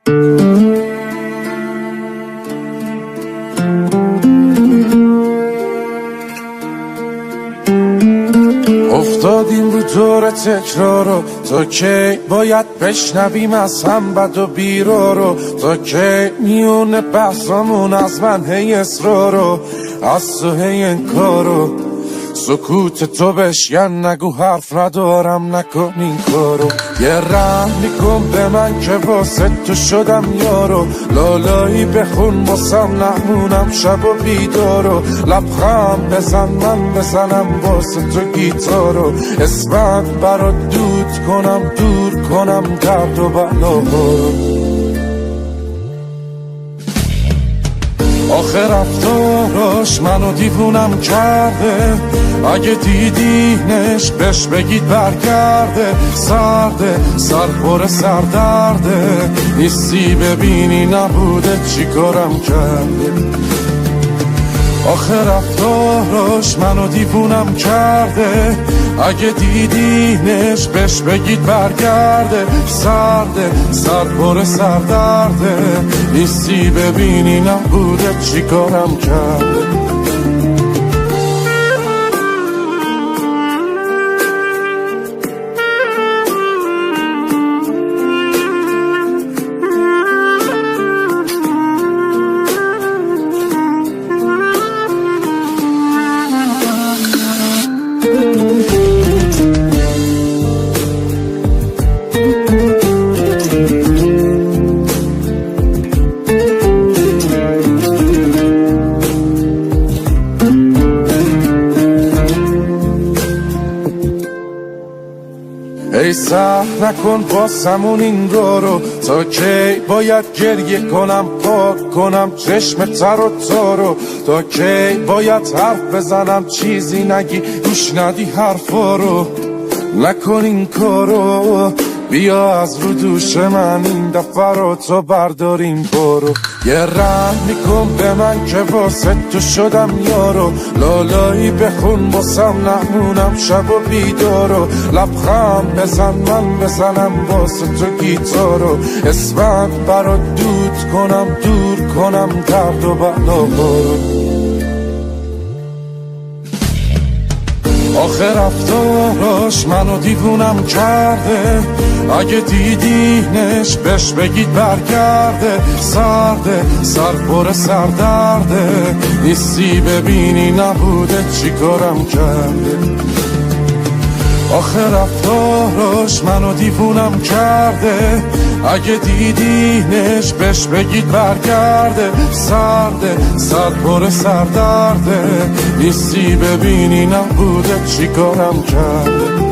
افتادیم رو دور تکرارو، تا کی باید بشنویم از هم بد و بیرارو؟ تا کی میونه بحثامون از من هی اصرارو، از تو هی انکارو؟ سکوت تو بشکن، نگو حرف ندارم، نکن این کارو. یه رحمی کن به من که واسه تو شدم یارو، لالایی بخون واسم نمونم شب و بیدارو. لبخند بزن من بزنم واسه تو گیتارو، اسمت برات دود کنم، دور کنم درد و بلاهارو. آخه رفتاراش منو دیوونم کرده، اگه دیدینش بهش بگید برگرده. سرده سرخور سردرده، نیستی ببینی نبوده چی کارم کرده. آخه رفتاراش منو دیوونم کرده، اگه دیدینش بهش بگید برگرده. سرده سرخور سردرده، نیستی ببینی نبوده چی کارم کرده. ای سه نکن باسمون این رو، تا کی باید گریه کنم پاک کنم چشم تر و تارو؟ تا کی باید حرف بزنم چیزی نگی گوش ندی حرفا رو؟ نکن این کارو، بیا از رو دوش من این دفعه رو تو برداریم برو. یه رحمی کن به من که واسه تو شدم یارو، لالایی بخون واسم نمونم شب و بیدارو. لبخند بزن من بزنم واسه تو گیتارو، اسمت برات دود کنم، دور کنم درد و بلاهارو. آخه رفتاراش منو دیوونم کرده، اگه دیدینش بهش بگید برگرده. سرده سرخور سردرده، نیستی ببینی نبوده چی کارم کرده. آخه رفتاراش منو دیوونم کرده، اگه دیدینش بهش بگید برگرده. سرده سرخور سردرده، نیستی ببینی نبوده چی کارم کرده.